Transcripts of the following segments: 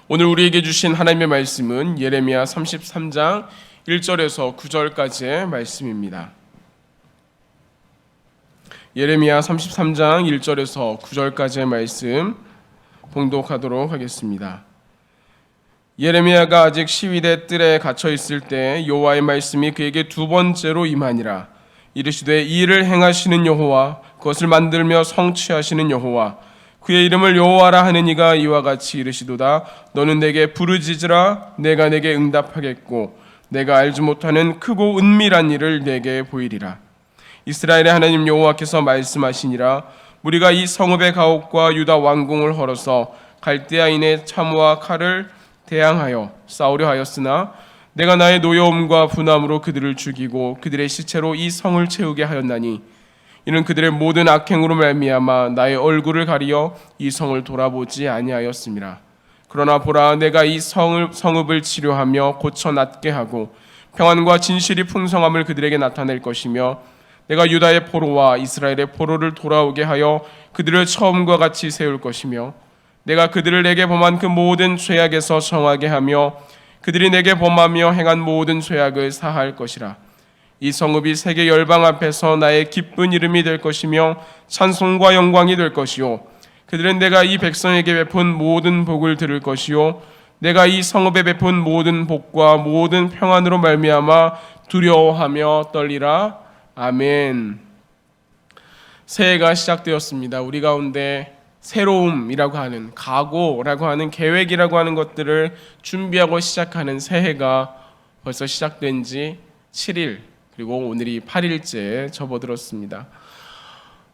오늘 우리에게 주신 하나님의 말씀은 예레미야 33장 1절에서 9절까지의 말씀입니다. 예레미야 33장 1절에서 9절까지의 말씀 봉독하도록 하겠습니다. 예레미야가 아직 시위대 뜰에 갇혀 있을 때 여호와의 말씀이 그에게 두 번째로 임하니라. 이르시되 이 일을 행하시는 여호와, 그것을 만들며 성취하시는 여호와, 그의 이름을 여호와라 하는 이가 이와 같이 이르시도다. 너는 내게 부르짖으라. 내가 내게 응답하겠고 내가 알지 못하는 크고 은밀한 일을 내게 보이리라. 이스라엘의 하나님 여호와께서 말씀하시니라. 우리가 이 성읍의 가옥과 유다 왕궁을 헐어서 갈대아인의 참호와 칼을 대항하여 싸우려 하였으나 내가 나의 노여움과 분함으로 그들을 죽이고 그들의 시체로 이 성을 채우게 하였나니 이는 그들의 모든 악행으로 말미암아 나의 얼굴을 가리어 이 성을 돌아보지 아니하였음이라. 그러나 보라, 내가 이 성읍을 치료하며 고쳐 낫게 하고 평안과 진실이 풍성함을 그들에게 나타낼 것이며 내가 유다의 포로와 이스라엘의 포로를 돌아오게 하여 그들을 처음과 같이 세울 것이며 내가 그들을 내게 범한 그 모든 죄악에서 정하게 하며 그들이 내게 범하며 행한 모든 죄악을 사할 것이라. 이 성읍이 세계 열방 앞에서 나의 기쁜 이름이 될 것이며 찬송과 영광이 될 것이요 그들은 내가 이 백성에게 베푼 모든 복을 들을 것이요 내가 이 성읍에 베푼 모든 복과 모든 평안으로 말미암아 두려워하며 떨리라. 아멘. 새해가 시작되었습니다. 우리 가운데 새로움이라고 하는, 각오라고 하는, 계획이라고 하는 것들을 준비하고 시작하는 새해가 벌써 시작된 지 7일, 그리고 오늘이 8일째에 접어들었습니다.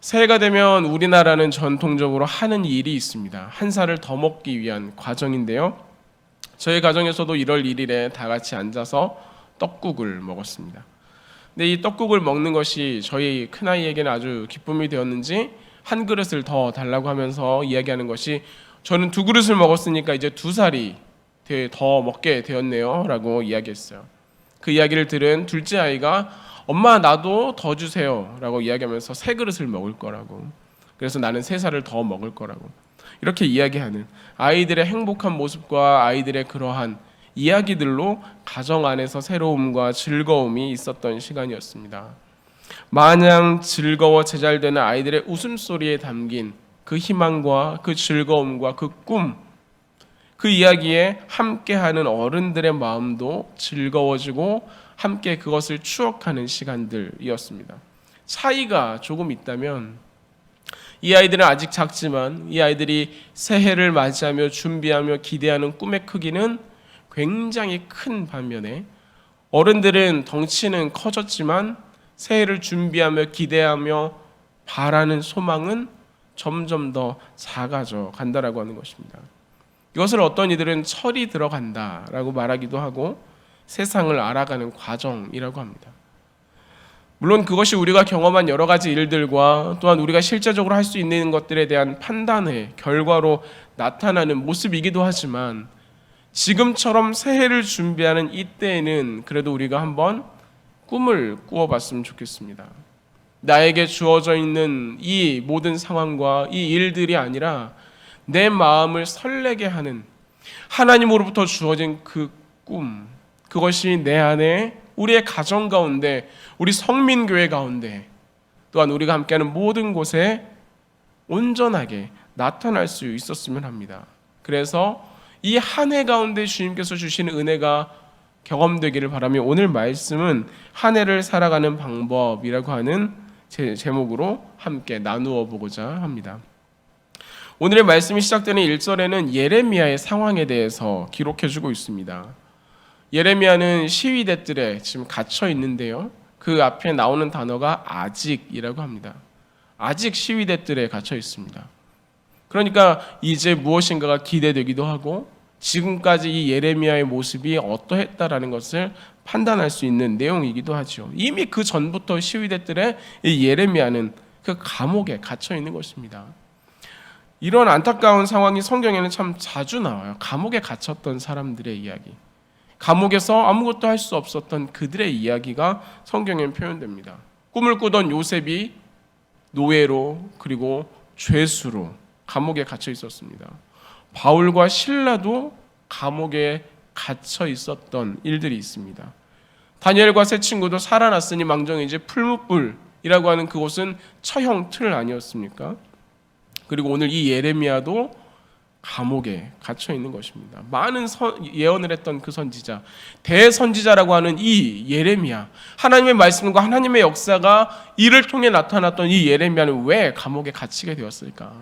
새해가 되면 우리나라는 전통적으로 하는 일이 있습니다. 한 살을 더 먹기 위한 과정인데요. 저희 가정에서도 1월 1일에 다 같이 앉아서 떡국을 먹었습니다. 근데 이 떡국을 먹는 것이 저희 큰아이에게는 아주 기쁨이 되었는지 한 그릇을 더 달라고 하면서 이야기하는 것이, 저는 2그릇을 먹었으니까 이제 2살이 더 먹게 되었네요 라고 이야기했어요. 그 이야기를 들은 둘째 아이가 엄마 나도 더 주세요 라고 이야기하면서 3그릇을 먹을 거라고, 그래서 나는 3살을 더 먹을 거라고 이렇게 이야기하는 아이들의 행복한 모습과 아이들의 그러한 이야기들로 가정 안에서 새로움과 즐거움이 있었던 시간이었습니다. 마냥 즐거워 제잘되는 아이들의 웃음소리에 담긴 그 희망과 그 즐거움과 그 꿈, 그 이야기에 함께하는 어른들의 마음도 즐거워지고 함께 그것을 추억하는 시간들이었습니다. 차이가 조금 있다면, 이 아이들은 아직 작지만 이 아이들이 새해를 맞이하며 준비하며 기대하는 꿈의 크기는 굉장히 큰 반면에, 어른들은 덩치는 커졌지만 새해를 준비하며 기대하며 바라는 소망은 점점 더 작아져 간다라고 하는 것입니다. 이것을 어떤 이들은 철이 들어간다라고 말하기도 하고 세상을 알아가는 과정이라고 합니다. 물론 그것이 우리가 경험한 여러 가지 일들과 또한 우리가 실제적으로 할 수 있는 것들에 대한 판단의 결과로 나타나는 모습이기도 하지만, 지금처럼 새해를 준비하는 이때에는 그래도 우리가 한번 꿈을 꾸어봤으면 좋겠습니다. 나에게 주어져 있는 이 모든 상황과 이 일들이 아니라 내 마음을 설레게 하는 하나님으로부터 주어진 그 꿈, 그것이 내 안에, 우리의 가정 가운데, 우리 성민교회 가운데, 또한 우리가 함께하는 모든 곳에 온전하게 나타날 수 있었으면 합니다. 그래서 이 한 해 가운데 주님께서 주시는 은혜가 경험되기를 바라며, 오늘 말씀은 한 해를 살아가는 방법이라고 하는 제목으로 함께 나누어 보고자 합니다. 오늘의 말씀이 시작되는 1절에는 예레미야의 상황에 대해서 기록해주고 있습니다. 예레미야는 시위대들에 지금 갇혀 있는데요, 그 앞에 나오는 단어가 아직이라고 합니다. 아직 시위대들에 갇혀 있습니다. 그러니까 이제 무엇인가가 기대되기도 하고 지금까지 이 예레미야의 모습이 어떠했다라는 것을 판단할 수 있는 내용이기도 하죠. 이미 그 전부터 시위대들의 이 예레미야는 그 감옥에 갇혀 있는 것입니다. 이런 안타까운 상황이 성경에는 참 자주 나와요. 감옥에 갇혔던 사람들의 이야기, 감옥에서 아무것도 할 수 없었던 그들의 이야기가 성경에 표현됩니다. 꿈을 꾸던 요셉이 노예로, 그리고 죄수로 감옥에 갇혀 있었습니다. 바울과 실라도 감옥에 갇혀 있었던 일들이 있습니다. 다니엘과 세 친구도 살아났으니 망정이 이제 풀무불이라고 하는 그곳은 처형 틀 아니었습니까? 그리고 오늘 이 예레미야도 감옥에 갇혀 있는 것입니다. 많은 예언을 했던 그 선지자, 대선지자라고 하는 이 예레미야, 하나님의 말씀과 하나님의 역사가 이를 통해 나타났던 이 예레미야는 왜 감옥에 갇히게 되었을까?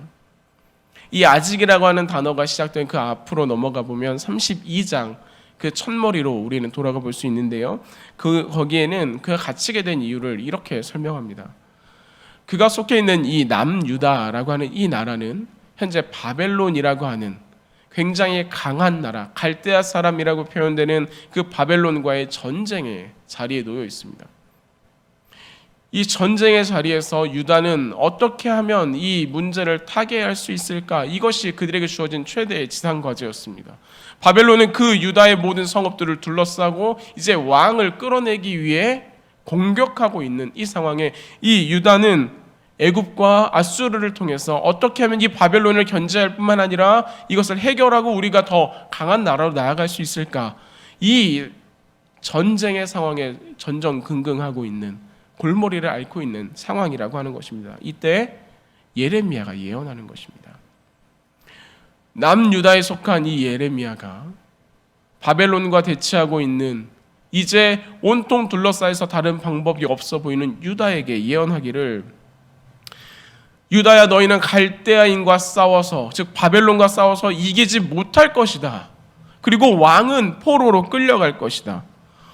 이 아직이라고 하는 단어가 시작된 그 앞으로 넘어가 보면 32장 그 첫머리로 우리는 돌아가 볼 수 있는데요. 거기에는 그가 갇히게 된 이유를 이렇게 설명합니다. 그가 속해 있는 이 남유다라고 하는 이 나라는 현재 바벨론이라고 하는 굉장히 강한 나라, 갈대아 사람이라고 표현되는 그 바벨론과의 전쟁의 자리에 놓여 있습니다. 이 전쟁의 자리에서 유다는 어떻게 하면 이 문제를 타개할 수 있을까? 이것이 그들에게 주어진 최대의 지상 과제였습니다. 바벨론은 그 유다의 모든 성읍들을 둘러싸고 이제 왕을 끌어내기 위해 공격하고 있는 이 상황에 이 유다는 애굽과 아수르를 통해서 어떻게 하면 이 바벨론을 견제할 뿐만 아니라 이것을 해결하고 우리가 더 강한 나라로 나아갈 수 있을까? 이 전쟁의 상황에 전전긍긍하고 있는, 골머리를 앓고 있는 상황이라고 하는 것입니다. 이때 예레미야가 예언하는 것입니다. 남유다에 속한 이 예레미야가 바벨론과 대치하고 있는, 이제 온통 둘러싸여서 다른 방법이 없어 보이는 유다에게 예언하기를, 유다야, 너희는 갈대아인과 싸워서, 즉 바벨론과 싸워서 이기지 못할 것이다. 그리고 왕은 포로로 끌려갈 것이다.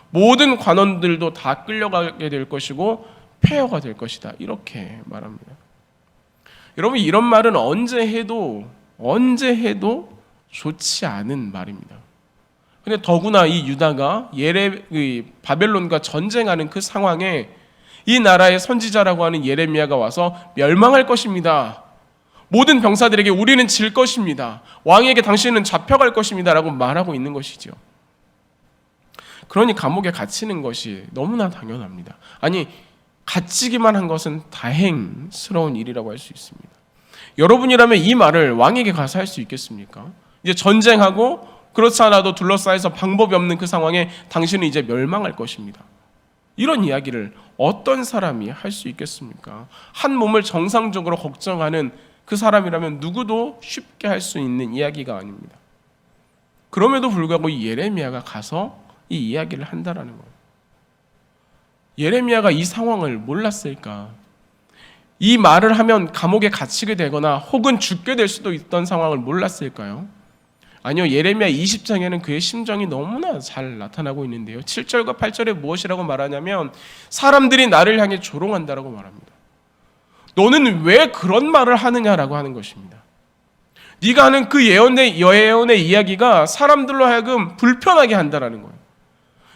모든 관원들도 다 끌려가게 될 것이고 폐허가 될 것이다. 이렇게 말합니다. 여러분, 이런 말은 언제 해도 좋지 않은 말입니다. 근데 더구나 이 유다가 바벨론과 전쟁하는 그 상황에 이 나라의 선지자라고 하는 예레미야가 와서 멸망할 것입니다. 모든 병사들에게 우리는 질 것입니다. 왕에게 당신은 잡혀갈 것입니다. 라고 말하고 있는 것이죠. 그러니 감옥에 갇히는 것이 너무나 당연합니다. 아니, 갇히기만 한 것은 다행스러운 일이라고 할 수 있습니다. 여러분이라면 이 말을 왕에게 가서 할 수 있겠습니까? 이제 전쟁하고 그렇지 않아도 둘러싸여서 방법이 없는 그 상황에 당신은 이제 멸망할 것입니다. 이런 이야기를 어떤 사람이 할 수 있겠습니까? 한 몸을 정상적으로 걱정하는 그 사람이라면 누구도 쉽게 할 수 있는 이야기가 아닙니다. 그럼에도 불구하고 이 예레미야가 가서 이 이야기를 한다라는 거예요. 예레미야가 이 상황을 몰랐을까? 이 말을 하면 감옥에 갇히게 되거나 혹은 죽게 될 수도 있던 상황을 몰랐을까요? 아니요, 예레미야 20장에는 그의 심정이 너무나 잘 나타나고 있는데요. 7절과 8절에 무엇이라고 말하냐면 사람들이 나를 향해 조롱한다라고 말합니다. 너는 왜 그런 말을 하느냐라고 하는 것입니다. 네가 하는 그 예언의 이야기가 사람들로 하여금 불편하게 한다라는 거예요.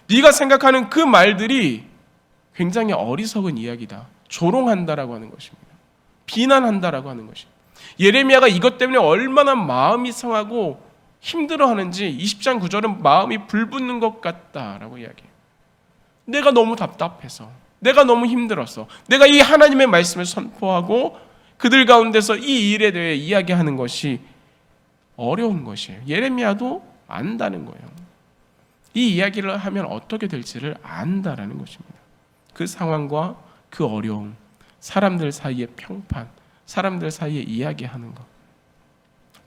네가 생각하는 그 말들이 굉장히 어리석은 이야기다. 조롱한다라고 하는 것입니다. 비난한다라고 하는 것입니다. 예레미야가 이것 때문에 얼마나 마음이 상하고 힘들어하는지 20장 9절은 마음이 불붙는 것 같다라고 이야기해요. 내가 너무 답답해서, 내가 너무 힘들어서, 내가 이 하나님의 말씀을 선포하고 그들 가운데서 이 일에 대해 이야기하는 것이 어려운 것이에요. 예레미야도 안다는 거예요. 이 이야기를 하면 어떻게 될지를 안다라는 것입니다. 그 상황과 그 어려움, 사람들 사이의 평판, 사람들 사이에 이야기하는 것,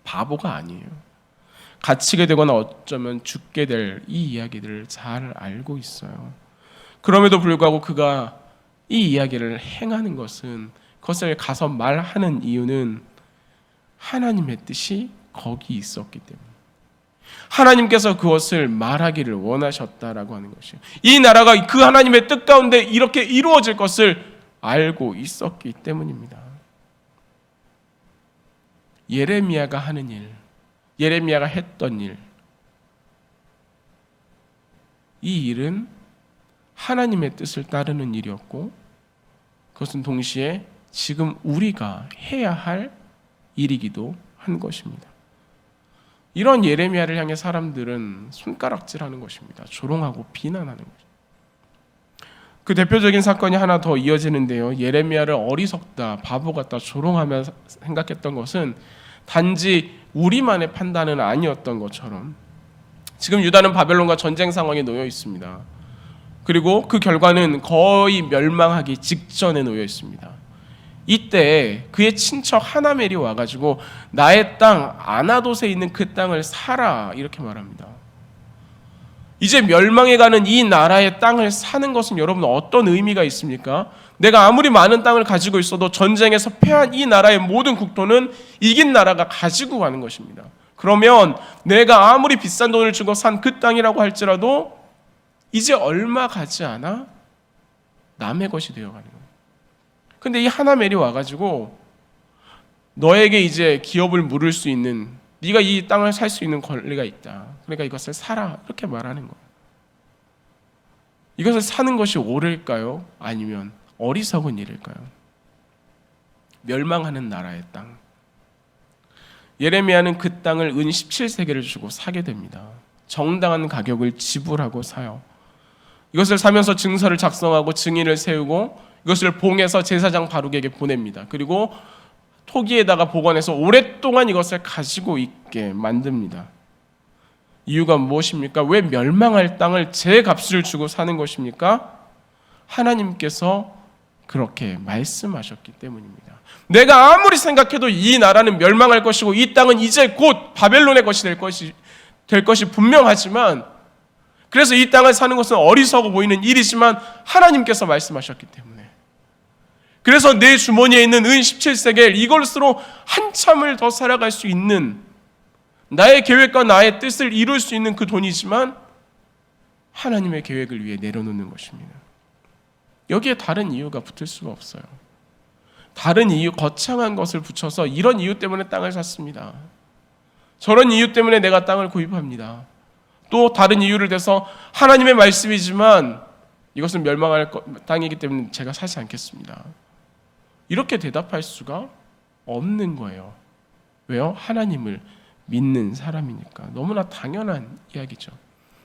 바보가 아니에요. 갇히게 되거나 어쩌면 죽게 될 이 이야기들을 잘 알고 있어요. 그럼에도 불구하고 그가 이 이야기를 행하는 것은, 그것을 가서 말하는 이유는 하나님의 뜻이 거기 있었기 때문에, 하나님께서 그것을 말하기를 원하셨다라고 하는 것이에요. 이 나라가 그 하나님의 뜻 가운데 이렇게 이루어질 것을 알고 있었기 때문입니다. 예레미야가 하는 일, 예레미야가 했던 일, 이 일은 하나님의 뜻을 따르는 일이었고 그것은 동시에 지금 우리가 해야 할 일이기도 한 것입니다. 이런 예레미야를 향해 사람들은 손가락질하는 것입니다. 조롱하고 비난하는 것입니다. 그 대표적인 사건이 하나 더 이어지는데요. 예레미야를 어리석다, 바보 같다, 조롱하며 생각했던 것은 단지 우리만의 판단은 아니었던 것처럼 지금 유다는 바벨론과 전쟁 상황에 놓여 있습니다. 그리고 그 결과는 거의 멸망하기 직전에 놓여 있습니다. 이때 그의 친척 하나멜이 와가지고 나의 땅 아나돗에 있는 그 땅을 사라 이렇게 말합니다. 이제 멸망해가는 이 나라의 땅을 사는 것은 여러분 어떤 의미가 있습니까? 내가 아무리 많은 땅을 가지고 있어도 전쟁에서 패한 이 나라의 모든 국토는 이긴 나라가 가지고 가는 것입니다. 그러면 내가 아무리 비싼 돈을 주고 산 그 땅이라고 할지라도 이제 얼마 가지 않아 남의 것이 되어가는 거예요. 근데 이 하나멜이 와가지고 너에게 이제 기업을 물을 수 있는, 네가 이 땅을 살 수 있는 권리가 있다. 그러니까 이것을 사라 이렇게 말하는 거예요. 이것을 사는 것이 옳을까요? 아니면 어리석은 일일까요? 멸망하는 나라의 땅. 예레미야는 그 땅을 은 17세겔을 주고 사게 됩니다. 정당한 가격을 지불하고 사요. 이것을 사면서 증서를 작성하고 증인을 세우고 이것을 봉해서 제사장 바룩에게 보냅니다. 그리고 토기에다가 보관해서 오랫동안 이것을 가지고 있게 만듭니다. 이유가 무엇입니까? 왜 멸망할 땅을 제 값을 주고 사는 것입니까? 하나님께서 그렇게 말씀하셨기 때문입니다. 내가 아무리 생각해도 이 나라는 멸망할 것이고 이 땅은 이제 곧 바벨론의 것이 될 것이 분명하지만, 그래서 이 땅을 사는 것은 어리석어 보이는 일이지만 하나님께서 말씀하셨기 때문에, 그래서 내 주머니에 있는 은 17세겔 이것으로 한참을 더 살아갈 수 있는, 나의 계획과 나의 뜻을 이룰 수 있는 그 돈이지만 하나님의 계획을 위해 내려놓는 것입니다. 여기에 다른 이유가 붙을 수가 없어요. 다른 이유, 거창한 것을 붙여서 이런 이유 때문에 땅을 샀습니다. 저런 이유 때문에 내가 땅을 구입합니다. 또 다른 이유를 대서 하나님의 말씀이지만 이것은 멸망할 땅이기 때문에 제가 사지 않겠습니다. 이렇게 대답할 수가 없는 거예요. 왜요? 하나님을 믿는 사람이니까. 너무나 당연한 이야기죠.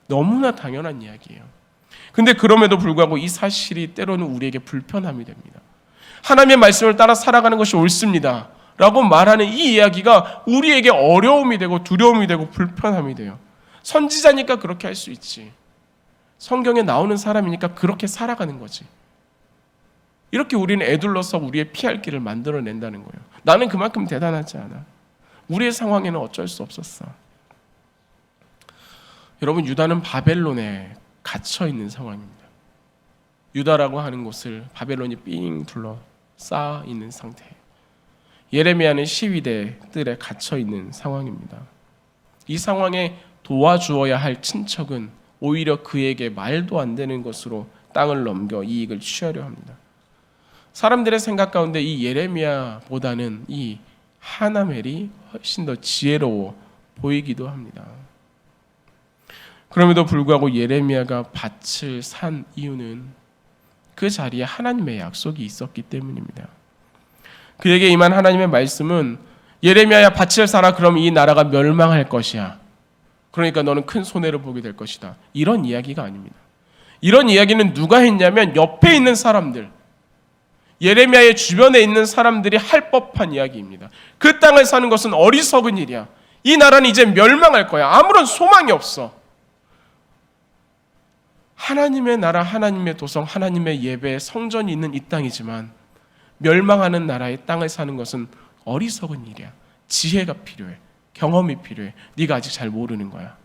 너무나 당연한 이야기예요. 근데 그럼에도 불구하고 이 사실이 때로는 우리에게 불편함이 됩니다. 하나님의 말씀을 따라 살아가는 것이 옳습니다 라고 말하는 이 이야기가 우리에게 어려움이 되고 두려움이 되고 불편함이 돼요. 선지자니까 그렇게 할 수 있지, 성경에 나오는 사람이니까 그렇게 살아가는 거지, 이렇게 우리는 애둘러서 우리의 피할 길을 만들어낸다는 거예요. 나는 그만큼 대단하지 않아. 우리의 상황에는 어쩔 수 없었어. 여러분, 유다는 바벨론에 갇혀있는 상황입니다. 유다라고 하는 곳을 바벨론이 삥 둘러싸 있는 상태예요. 예레미야는 시위대 뜰에 갇혀있는 상황입니다. 이 상황에 도와주어야 할 친척은 오히려 그에게 말도 안 되는 것으로 땅을 넘겨 이익을 취하려 합니다. 사람들의 생각 가운데 이 예레미야보다는 이 하나멜이 훨씬 더 지혜로워 보이기도 합니다. 그럼에도 불구하고 예레미야가 밭을 산 이유는 그 자리에 하나님의 약속이 있었기 때문입니다. 그에게 임한 하나님의 말씀은 예레미야야 밭을 사라, 그럼 이 나라가 멸망할 것이야, 그러니까 너는 큰 손해를 보게 될 것이다, 이런 이야기가 아닙니다. 이런 이야기는 누가 했냐면 옆에 있는 사람들, 예레미야의 주변에 있는 사람들이 할 법한 이야기입니다. 그 땅을 사는 것은 어리석은 일이야. 이 나라는 이제 멸망할 거야. 아무런 소망이 없어. 하나님의 나라, 하나님의 도성, 하나님의 예배, 성전이 있는 이 땅이지만 멸망하는 나라의 땅을 사는 것은 어리석은 일이야. 지혜가 필요해. 경험이 필요해. 네가 아직 잘 모르는 거야.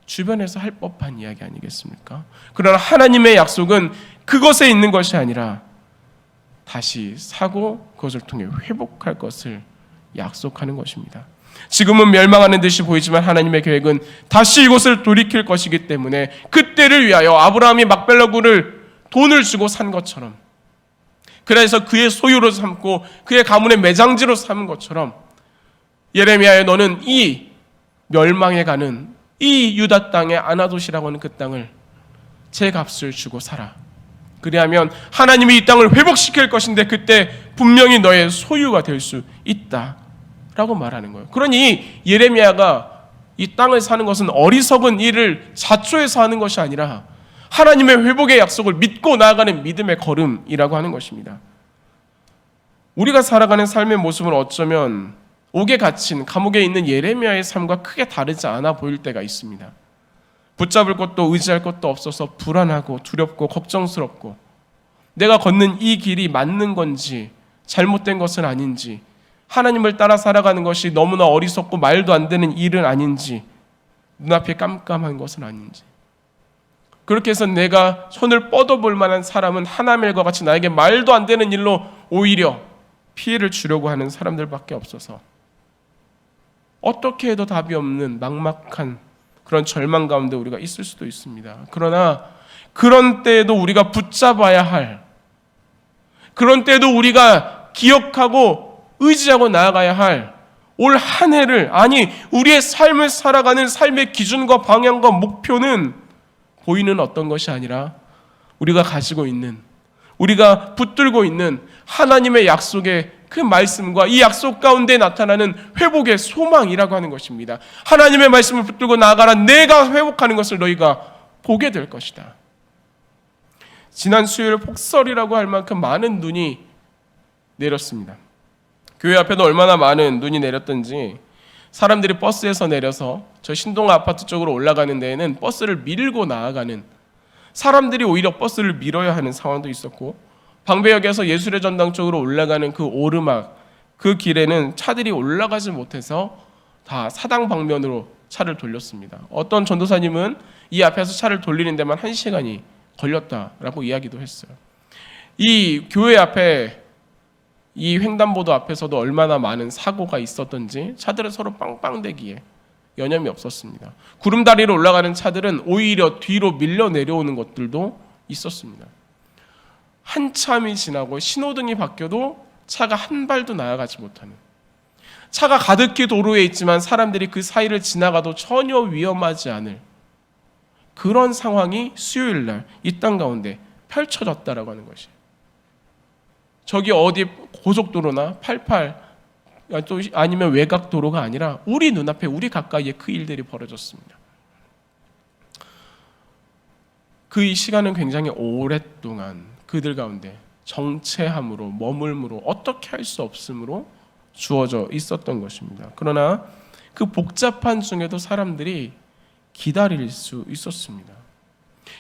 주변에서 할 법한 이야기 아니겠습니까? 그러나 하나님의 약속은 그것에 있는 것이 아니라 다시 사고 그것을 통해 회복할 것을 약속하는 것입니다. 지금은 멸망하는 듯이 보이지만 하나님의 계획은 다시 이곳을 돌이킬 것이기 때문에 그때를 위하여 아브라함이 막벨라굴을 돈을 주고 산 것처럼, 그래서 그의 소유로 삼고 그의 가문의 매장지로 삼은 것처럼, 예레미야야 너는 이 멸망해가는 이 유다 땅의 아나돗이라고 하는 그 땅을 제 값을 주고 사라. 그리하면 하나님이 이 땅을 회복시킬 것인데 그때 분명히 너의 소유가 될 수 있다 라고 말하는 거예요. 그러니 예레미야가 이 땅을 사는 것은 어리석은 일을 자초해서 하는 것이 아니라 하나님의 회복의 약속을 믿고 나아가는 믿음의 걸음이라고 하는 것입니다. 우리가 살아가는 삶의 모습은 어쩌면 옥에 갇힌 감옥에 있는 예레미야의 삶과 크게 다르지 않아 보일 때가 있습니다. 붙잡을 것도 의지할 것도 없어서 불안하고 두렵고 걱정스럽고, 내가 걷는 이 길이 맞는 건지 잘못된 것은 아닌지, 하나님을 따라 살아가는 것이 너무나 어리석고 말도 안 되는 일은 아닌지, 눈앞이 깜깜한 것은 아닌지, 그렇게 해서 내가 손을 뻗어볼 만한 사람은 하나멜과 같이 나에게 말도 안 되는 일로 오히려 피해를 주려고 하는 사람들밖에 없어서 어떻게 해도 답이 없는 막막한 그런 절망 가운데 우리가 있을 수도 있습니다. 그러나 그런 때에도 우리가 붙잡아야 할, 그런 때에도 우리가 기억하고 의지하고 나아가야 할 올 한 해를, 아니 우리의 삶을 살아가는 삶의 기준과 방향과 목표는 보이는 어떤 것이 아니라 우리가 가지고 있는, 우리가 붙들고 있는 하나님의 약속의 그 말씀과 이 약속 가운데 나타나는 회복의 소망이라고 하는 것입니다. 하나님의 말씀을 붙들고 나아가라. 내가 회복하는 것을 너희가 보게 될 것이다. 지난 수요일 폭설이라고 할 만큼 많은 눈이 내렸습니다. 교회 앞에도 얼마나 많은 눈이 내렸던지, 사람들이 버스에서 내려서 저 신동 아파트 쪽으로 올라가는 데에는 버스를 밀고 나아가는, 사람들이 오히려 버스를 밀어야 하는 상황도 있었고, 방배역에서 예술의 전당 쪽으로 올라가는 그 오르막, 그 길에는 차들이 올라가지 못해서 다 사당 방면으로 차를 돌렸습니다. 어떤 전도사님은 이 앞에서 차를 돌리는 데만 1시간이 걸렸다라고 이야기도 했어요. 이 교회 앞에, 이 횡단보도 앞에서도 얼마나 많은 사고가 있었던지 차들은 서로 빵빵대기에 여념이 없었습니다. 구름다리로 올라가는 차들은 오히려 뒤로 밀려 내려오는 것들도 있었습니다. 한참이 지나고 신호등이 바뀌어도 차가 한 발도 나아가지 못하는, 차가 가득히 도로에 있지만 사람들이 그 사이를 지나가도 전혀 위험하지 않을 그런 상황이 수요일 날 이 땅 가운데 펼쳐졌다라고 하는 것이, 저기 어디 고속도로나 88 또 아니면 외곽도로가 아니라 우리 눈앞에, 우리 가까이에 그 일들이 벌어졌습니다. 그 시간은 굉장히 오랫동안 그들 가운데 정체함으로, 머물므로, 어떻게 할 수 없음으로 주어져 있었던 것입니다. 그러나 그 복잡한 중에도 사람들이 기다릴 수 있었습니다.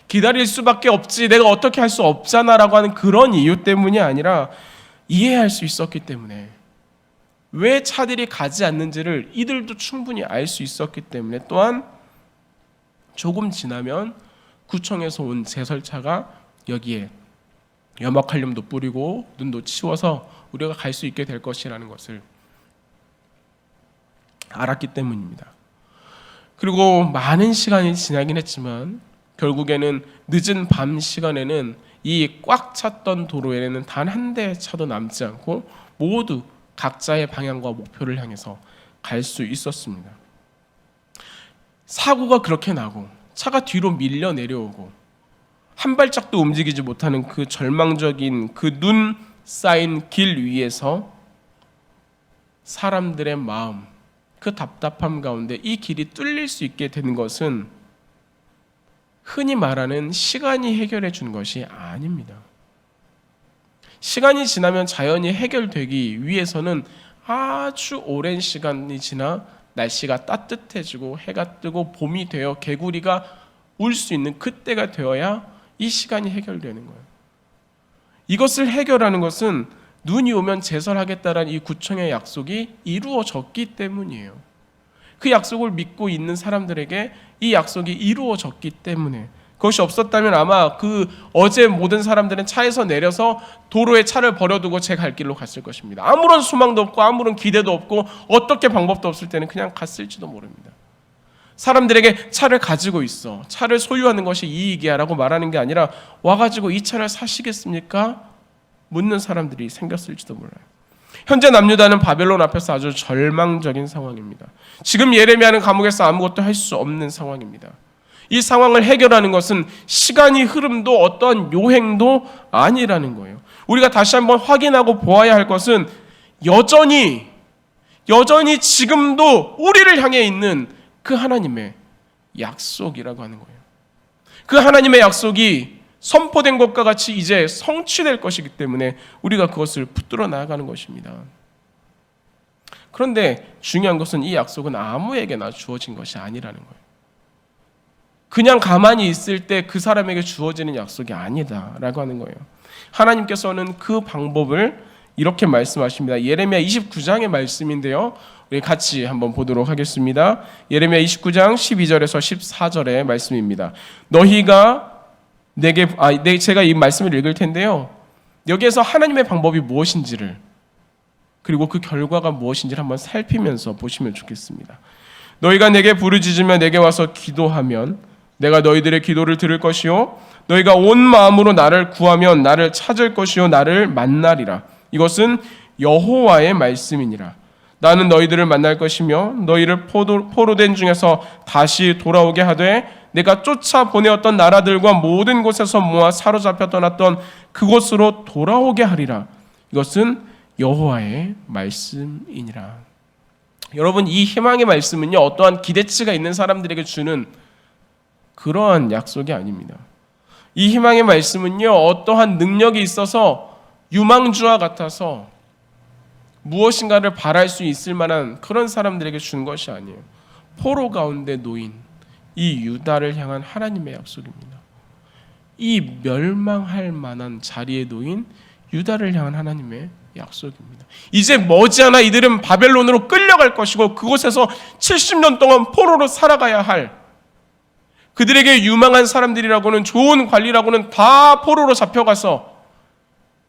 기다릴 수밖에 없지, 내가 어떻게 할 수 없잖아라고 하는 그런 이유 때문이 아니라 이해할 수 있었기 때문에, 왜 차들이 가지 않는지를 이들도 충분히 알 수 있었기 때문에, 또한 조금 지나면 구청에서 온 제설차가 여기에 염화칼륨도 뿌리고 눈도 치워서 우리가 갈 수 있게 될 것이라는 것을 알았기 때문입니다. 그리고 많은 시간이 지나긴 했지만 결국에는 늦은 밤 시간에는 이 꽉 찼던 도로에는 단 한 대의 차도 남지 않고 모두 각자의 방향과 목표를 향해서 갈 수 있었습니다. 사고가 그렇게 나고 차가 뒤로 밀려 내려오고 한 발짝도 움직이지 못하는 그 절망적인 그 눈 쌓인 길 위에서 사람들의 마음, 그 답답함 가운데 이 길이 뚫릴 수 있게 되는 것은 흔히 말하는 시간이 해결해 준 것이 아닙니다. 시간이 지나면 자연히 해결되기 위해서는 아주 오랜 시간이 지나 날씨가 따뜻해지고 해가 뜨고 봄이 되어 개구리가 울 수 있는 그때가 되어야 이 시간이 해결되는 거예요. 이것을 해결하는 것은 눈이 오면 제설하겠다라는 이 구청의 약속이 이루어졌기 때문이에요. 그 약속을 믿고 있는 사람들에게 이 약속이 이루어졌기 때문에, 그것이 없었다면 아마 그 어제 모든 사람들은 차에서 내려서 도로에 차를 버려두고 제 갈 길로 갔을 것입니다. 아무런 소망도 없고 아무런 기대도 없고 어떻게 방법도 없을 때는 그냥 갔을지도 모릅니다. 사람들에게 차를 가지고 있어, 차를 소유하는 것이 이익이야 라고 말하는 게 아니라 와가지고 이 차를 사시겠습니까? 묻는 사람들이 생겼을지도 몰라요. 현재 남유다는 바벨론 앞에서 아주 절망적인 상황입니다. 지금 예레미야는 감옥에서 아무것도 할 수 없는 상황입니다. 이 상황을 해결하는 것은 시간이 흐름도 어떠한 요행도 아니라는 거예요. 우리가 다시 한번 확인하고 보아야 할 것은 여전히 지금도 우리를 향해 있는 그 하나님의 약속이라고 하는 거예요. 그 하나님의 약속이 선포된 것과 같이 이제 성취될 것이기 때문에 우리가 그것을 붙들어 나아가는 것입니다. 그런데 중요한 것은 이 약속은 아무에게나 주어진 것이 아니라는 거예요. 그냥 가만히 있을 때 그 사람에게 주어지는 약속이 아니다라고 하는 거예요. 하나님께서는 그 방법을 이렇게 말씀하십니다. 예레미야 29장의 말씀인데요. 우리 같이 한번 보도록 하겠습니다. 예레미야 29장 12절에서 14절의 말씀입니다. 너희가 내게 제가 이 말씀을 읽을 텐데요. 여기에서 하나님의 방법이 무엇인지를 그리고 그 결과가 무엇인지를 한번 살피면서 보시면 좋겠습니다. 너희가 내게 부르짖으며 내게 와서 기도하면 내가 너희들의 기도를 들을 것이요 너희가 온 마음으로 나를 구하면 나를 찾을 것이요 나를 만나리라. 이것은 여호와의 말씀이니라. 나는 너희들을 만날 것이며 너희를 포로된 중에서 다시 돌아오게 하되 내가 쫓아 보내었던 나라들과 모든 곳에서 모아 사로잡혀 떠났던 그곳으로 돌아오게 하리라. 이것은 여호와의 말씀이니라. 여러분, 이 희망의 말씀은요, 어떠한 기대치가 있는 사람들에게 주는 그러한 약속이 아닙니다. 이 희망의 말씀은요, 어떠한 능력이 있어서 유망주와 같아서 무엇인가를 바랄 수 있을 만한 그런 사람들에게 주는 것이 아니에요. 포로 가운데 놓인 이 유다를 향한 하나님의 약속입니다. 이 멸망할 만한 자리에 놓인 유다를 향한 하나님의 약속입니다. 이제 머지않아 이들은 바벨론으로 끌려갈 것이고 그곳에서 70년 동안 포로로 살아가야 할, 그들에게 유망한 사람들이라고는, 좋은 관리라고는 다 포로로 잡혀가서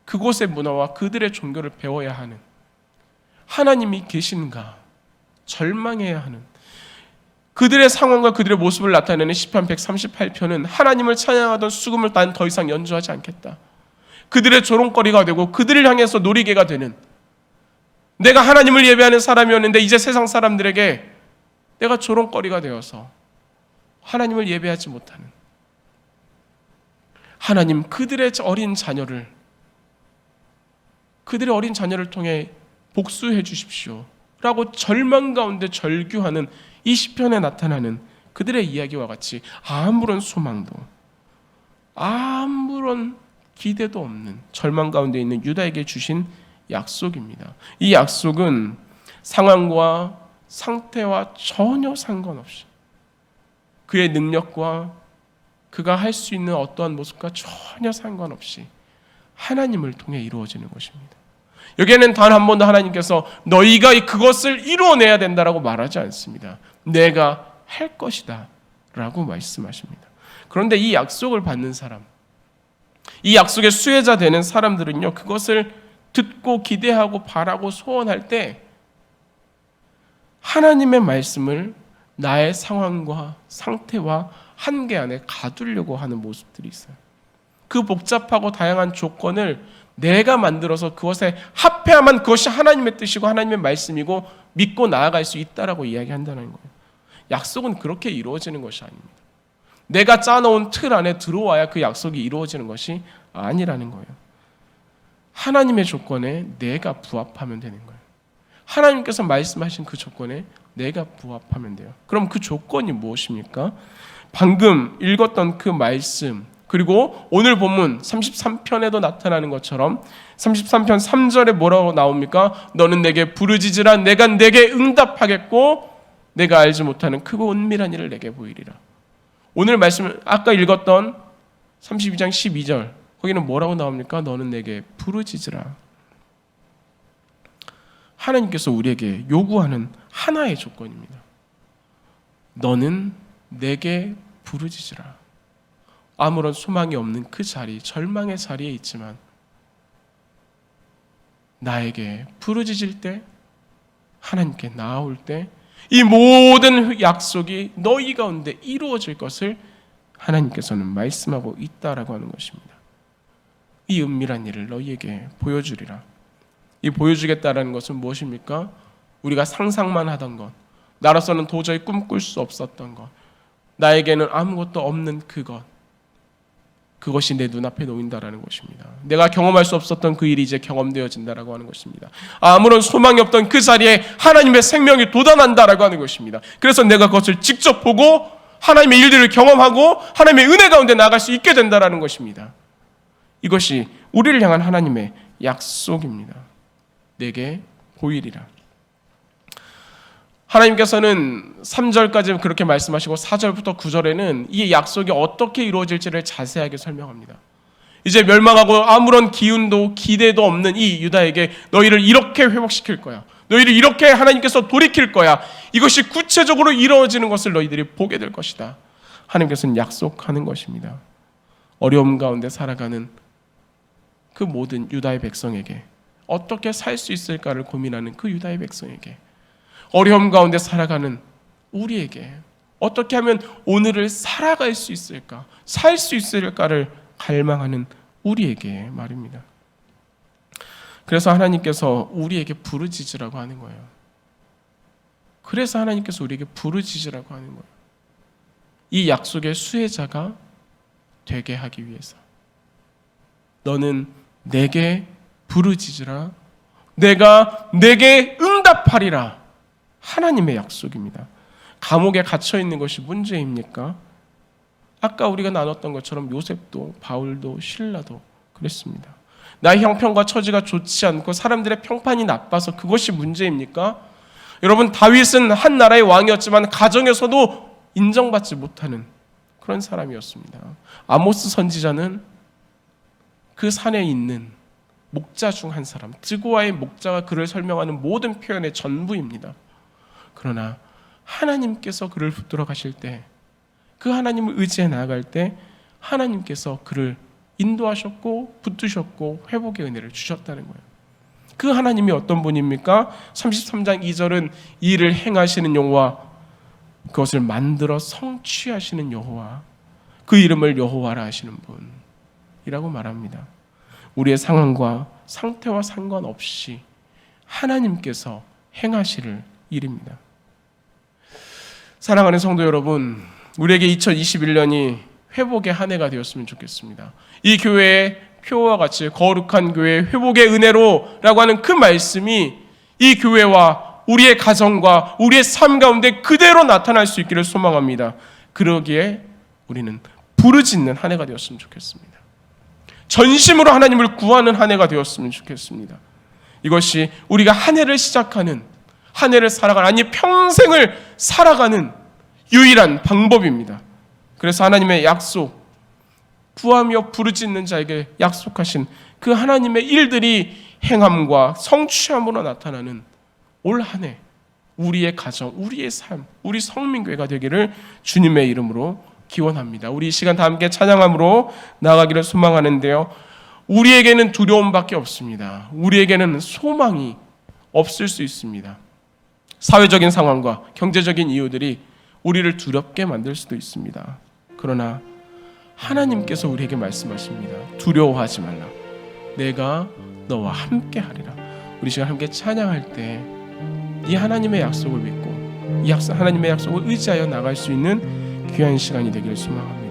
그곳의 문화와 그들의 종교를 배워야 하는, 하나님이 계신가 절망해야 하는 그들의 상황과 그들의 모습을 나타내는 시편 138편은 하나님을 찬양하던 수금을 난 더 이상 연주하지 않겠다. 그들의 조롱거리가 되고 그들을 향해서 놀이개가 되는, 내가 하나님을 예배하는 사람이었는데 이제 세상 사람들에게 내가 조롱거리가 되어서 하나님을 예배하지 못하는, 하나님 그들의 어린 자녀를 통해 복수해 주십시오 라고 절망 가운데 절규하는 이 시편에 나타나는 그들의 이야기와 같이 아무런 소망도 아무런 기대도 없는 절망 가운데 있는 유다에게 주신 약속입니다. 이 약속은 상황과 상태와 전혀 상관없이, 그의 능력과 그가 할 수 있는 어떠한 모습과 전혀 상관없이 하나님을 통해 이루어지는 것입니다. 여기에는 단 한 번도 하나님께서 너희가 그것을 이루어내야 된다라고 말하지 않습니다. 내가 할 것이다 라고 말씀하십니다. 그런데 이 약속을 받는 사람, 이 약속의 수혜자 되는 사람들은요, 그것을 듣고 기대하고 바라고 소원할 때 하나님의 말씀을 나의 상황과 상태와 한계 안에 가두려고 하는 모습들이 있어요. 그 복잡하고 다양한 조건을 내가 만들어서 그것에 합해야만 그것이 하나님의 뜻이고 하나님의 말씀이고 믿고 나아갈 수 있다라고 이야기한다는 거예요. 약속은 그렇게 이루어지는 것이 아닙니다. 내가 짜놓은 틀 안에 들어와야 그 약속이 이루어지는 것이 아니라는 거예요. 하나님의 조건에 내가 부합하면 되는 거예요. 하나님께서 말씀하신 그 조건에 내가 부합하면 돼요. 그럼 그 조건이 무엇입니까? 방금 읽었던 그 말씀, 그리고 오늘 본문 33편에도 나타나는 것처럼 33편 3절에 뭐라고 나옵니까? 너는 내게 부르짖으라 내가 내게 응답하겠고 내가 알지 못하는 크고 은밀한 일을 내게 보이리라. 오늘 말씀 아까 읽었던 32장 12절 거기는 뭐라고 나옵니까? 너는 내게 부르짖으라. 하나님께서 우리에게 요구하는 하나의 조건입니다. 너는 내게 부르짖으라. 아무런 소망이 없는 그 자리, 절망의 자리에 있지만 나에게 부르짖을 때, 하나님께 나아올 때 이 모든 약속이 너희 가운데 이루어질 것을 하나님께서는 말씀하고 있다라고 하는 것입니다. 이 은밀한 일을 너희에게 보여주리라. 이 보여주겠다라는 것은 무엇입니까? 우리가 상상만 하던 것, 나로서는 도저히 꿈꿀 수 없었던 것, 나에게는 아무것도 없는 그것이 내 눈앞에 놓인다라는 것입니다. 내가 경험할 수 없었던 그 일이 이제 경험되어진다라고 하는 것입니다. 아무런 소망이 없던 그 자리에 하나님의 생명이 돋아난다라고 하는 것입니다. 그래서 내가 그것을 직접 보고 하나님의 일들을 경험하고 하나님의 은혜 가운데 나아갈 수 있게 된다라는 것입니다. 이것이 우리를 향한 하나님의 약속입니다. 내게 보이리라. 하나님께서는 3절까지 그렇게 말씀하시고 4절부터 9절에는 이 약속이 어떻게 이루어질지를 자세하게 설명합니다. 이제 멸망하고 아무런 기운도 기대도 없는 이 유다에게 너희를 이렇게 회복시킬 거야. 너희를 이렇게 하나님께서 돌이킬 거야. 이것이 구체적으로 이루어지는 것을 너희들이 보게 될 것이다. 하나님께서는 약속하는 것입니다. 어려움 가운데 살아가는 그 모든 유다의 백성에게, 어떻게 살 수 있을까를 고민하는 그 유다의 백성에게, 어려움 가운데 살아가는 우리에게 어떻게 하면 오늘을 살아갈 수 있을까, 살 수 있을까를 갈망하는 우리에게 말입니다. 그래서 하나님께서 우리에게 부르짖으라고 하는 거예요. 그래서 하나님께서 우리에게 부르짖으라고 하는 거예요. 이 약속의 수혜자가 되게 하기 위해서. 너는 내게 부르짖으라, 내가 내게 응답하리라. 하나님의 약속입니다. 감옥에 갇혀 있는 것이 문제입니까? 아까 우리가 나눴던 것처럼 요셉도 바울도 실라도 그랬습니다. 나의 형편과 처지가 좋지 않고 사람들의 평판이 나빠서 그것이 문제입니까? 여러분, 다윗은 한 나라의 왕이었지만 가정에서도 인정받지 못하는 그런 사람이었습니다. 아모스 선지자는 그 산에 있는 목자 중 한 사람, 드고아의 목자가 그를 설명하는 모든 표현의 전부입니다. 그러나 하나님께서 그를 붙들어 가실 때, 그 하나님을 의지해 나아갈 때 하나님께서 그를 인도하셨고 붙드셨고 회복의 은혜를 주셨다는 거예요. 그 하나님이 어떤 분입니까? 33장 2절은 이를 행하시는 여호와, 그것을 만들어 성취하시는 여호와, 그 이름을 여호와라 하시는 분이라고 말합니다. 우리의 상황과 상태와 상관없이 하나님께서 행하실 일입니다. 사랑하는 성도 여러분, 우리에게 2021년이 회복의 한 해가 되었으면 좋겠습니다. 이 교회의 표와 같이 거룩한 교회 회복의 은혜로 라고 하는 그 말씀이 이 교회와 우리의 가정과 우리의 삶 가운데 그대로 나타날 수 있기를 소망합니다. 그러기에 우리는 부르짖는 한 해가 되었으면 좋겠습니다. 전심으로 하나님을 구하는 한 해가 되었으면 좋겠습니다. 이것이 우리가 한 해를 시작하는, 한 해를 살아가는, 아니 평생을 살아가는 유일한 방법입니다. 그래서 하나님의 약속, 구하며 부르짖는 자에게 약속하신 그 하나님의 일들이 행함과 성취함으로 나타나는 올 한 해 우리의 가정, 우리의 삶, 우리 성민교회가 되기를 주님의 이름으로 기원합니다. 우리 이 시간 다 함께 찬양함으로 나아가기를 소망하는데요, 우리에게는 두려움밖에 없습니다. 우리에게는 소망이 없을 수 있습니다. 사회적인 상황과 경제적인 이유들이 우리를 두렵게 만들 수도 있습니다. 그러나 하나님께서 우리에게 말씀하십니다. 두려워하지 말라. 내가 너와 함께 하리라. 우리 시간 함께 찬양할 때 이 하나님의 약속을 믿고 이 하나님의 약속을 의지하여 나갈 수 있는 귀한 시간이 되기를 소망합니다.